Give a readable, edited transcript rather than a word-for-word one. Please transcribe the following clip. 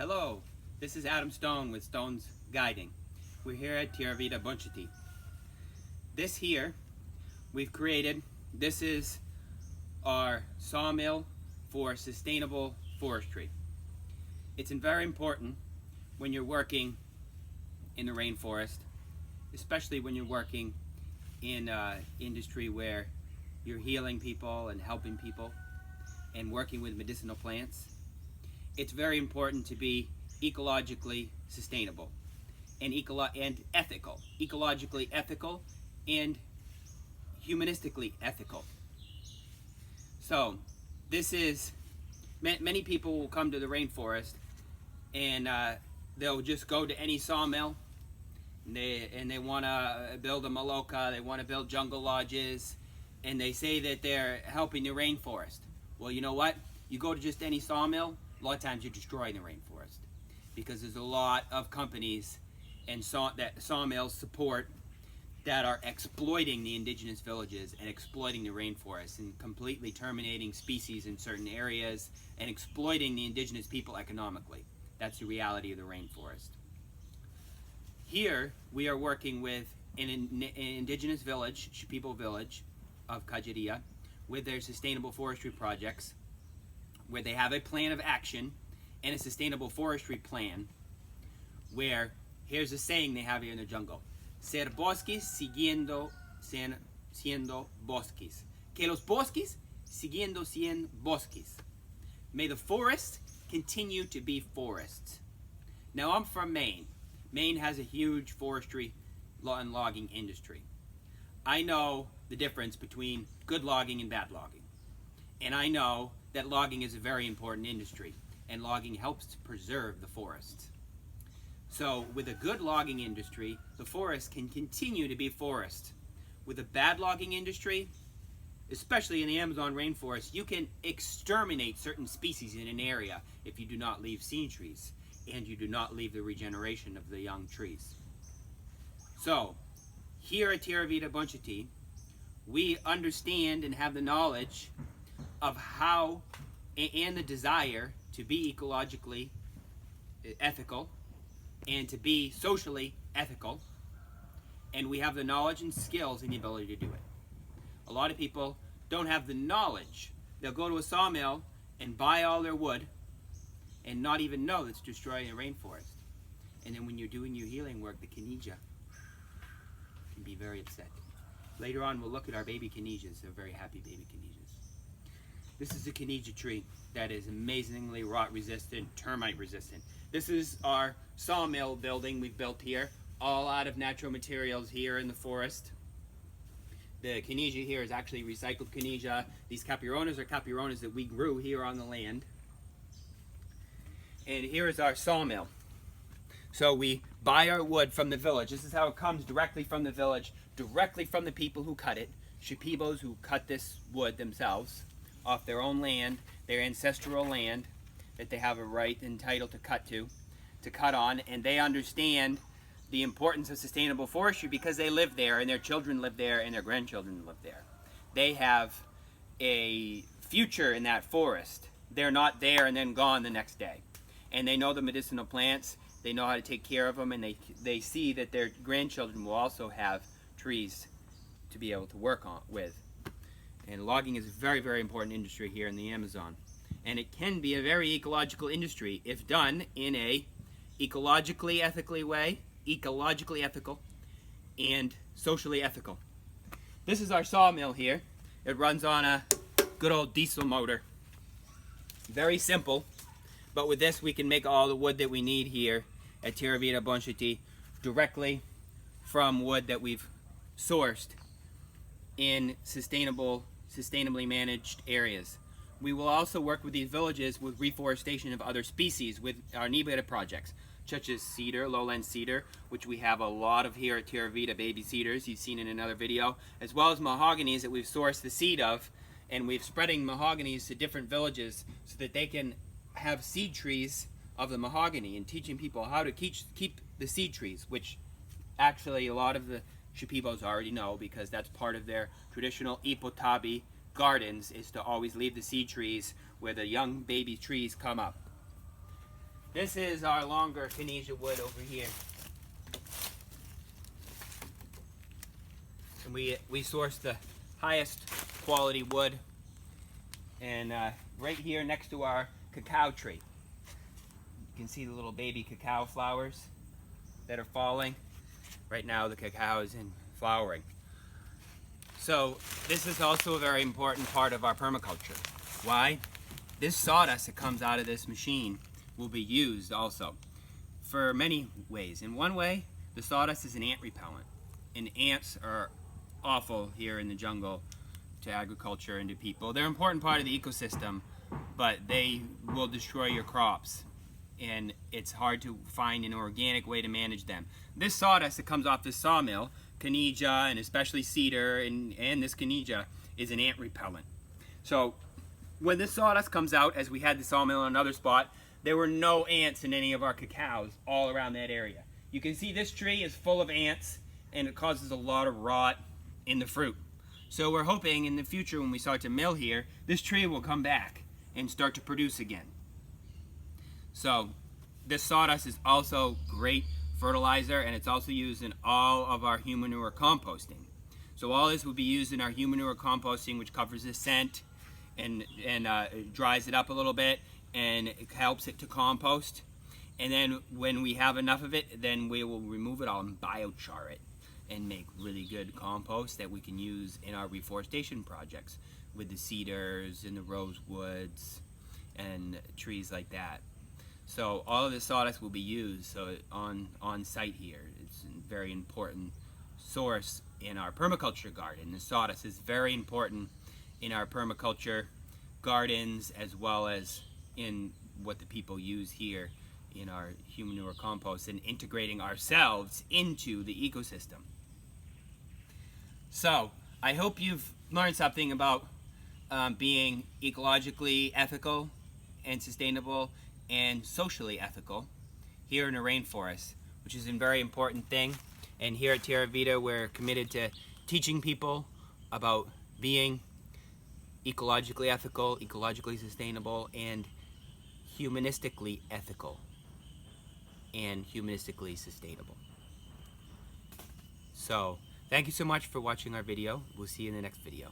Hello, this is Adam Stone with Stone's Guiding. We're here at Tierra Vida Bunchiti. This here, we've created, this is our sawmill for sustainable forestry. It's very important when you're working in the rainforest, especially when you're working in industry where you're healing people and helping people and working with medicinal plants. It's very important to be ecologically sustainable and ethical, ecologically ethical and humanistically ethical. So this is, many people will come to the rainforest and they'll just go to any sawmill and they want to build a maloca, they want to build jungle lodges, and they say that they're helping the rainforest. Well, you know what? You go to just any sawmill, a lot of times you're destroying the rainforest because there's a lot of companies and that sawmills support that are exploiting the indigenous villages and exploiting the rainforest and completely terminating species in certain areas and exploiting the indigenous people economically. That's the reality of the rainforest. Here we are working with an indigenous village, Shipibo village of Kajiria, with their sustainable forestry projects, where they have a plan of action and a sustainable forestry plan, where here's a saying they have here in the jungle: ser bosques siendo bosques, que los bosques siguiendo siendo bosques. May the forests continue to be forests. Now, I'm from Maine. Maine has a huge forestry and logging industry. I know the difference between good logging and bad logging. And I know that logging is a very important industry, and logging helps to preserve the forests. So with a good logging industry, the forest can continue to be forest. With a bad logging industry, especially in the Amazon rainforest, you can exterminate certain species in an area if you do not leave seed trees and you do not leave the regeneration of the young trees. So here at Tierra Vida Bunchiti, we understand and have the knowledge of how and the desire to be ecologically ethical and to be socially ethical, and we have the knowledge and skills and the ability to do it. A lot of people don't have the knowledge. They'll go to a sawmill and buy all their wood and not even know it's destroying the rainforest. And then when you're doing your healing work, the Kinija can be very upset. Later on, we'll look at our baby Kinijas. They're very happy baby Kinijas. This is a Kinija tree that is amazingly rot resistant, termite resistant. This is our sawmill building we've built here, all out of natural materials here in the forest. The Kinija here is actually recycled Kinija. These capironas are capironas that we grew here on the land. And here is our sawmill. So we buy our wood from the village. This is how it comes directly from the village, directly from the people who cut it, Shipibos who cut this wood themselves off their own land, their ancestral land that they have a right and title to cut on, and they understand the importance of sustainable forestry because they live there and their children live there and their grandchildren live there. They have a future in that forest. They're not there and then gone the next day. And they know the medicinal plants, they know how to take care of them, and they see that their grandchildren will also have trees to be able to work with. And logging is a very, very important industry here in the Amazon. And it can be a very ecological industry if done in a ecologically ethical, and socially ethical. This is our sawmill here. It runs on a good old diesel motor. Very simple, but with this we can make all the wood that we need here at Tierra Vida Bunchiti directly from wood that we've sourced in sustainably managed areas. We will also work with these villages with reforestation of other species with our Nibira projects, such as cedar, lowland cedar, which we have a lot of here at Tierra Vida, baby cedars, you've seen in another video, as well as mahoganies that we've sourced the seed of, and we're spreading mahoganies to different villages so that they can have seed trees of the mahogany and teaching people how to keep the seed trees, which actually a lot of the Shipibos already know because that's part of their traditional ipotabi gardens, is to always leave the seed trees where the young baby trees come up. This is our longer Canisia wood over here. And we source the highest quality wood. And right here next to our cacao tree, you can see the little baby cacao flowers that are falling. Right now the cacao is in flowering. So this is also a very important part of our permaculture. Why? This sawdust that comes out of this machine will be used also for many ways. In one way, the sawdust is an ant repellent. And ants are awful here in the jungle to agriculture and to people. They're an important part of the ecosystem, but they will destroy your crops. And it's hard to find an organic way to manage them. This sawdust that comes off this sawmill, Canisia and especially cedar and this Canisia, is an ant repellent. So when this sawdust comes out, as we had the sawmill in another spot, there were no ants in any of our cacaos all around that area. You can see this tree is full of ants and it causes a lot of rot in the fruit. So we're hoping in the future when we start to mill here, this tree will come back and start to produce again. So this sawdust is also great fertilizer, and it's also used in all of our human manure composting. So all this will be used in our human manure composting, which covers the scent and dries it up a little bit and it helps it to compost. And then when we have enough of it, then we will remove it all and biochar it and make really good compost that we can use in our reforestation projects with the cedars and the rosewoods and trees like that. So all of the sawdust will be used on site here. It's a very important source in our permaculture garden. The sawdust is very important in our permaculture gardens as well as in what the people use here in our human manure compost and integrating ourselves into the ecosystem. So I hope you've learned something about being ecologically ethical and sustainable and socially ethical here in the rainforest, which is a very important thing. And here at Tierra Vita, we're committed to teaching people about being ecologically ethical, ecologically sustainable, and humanistically ethical and humanistically sustainable. So, thank you so much for watching our video. We'll see you in the next video.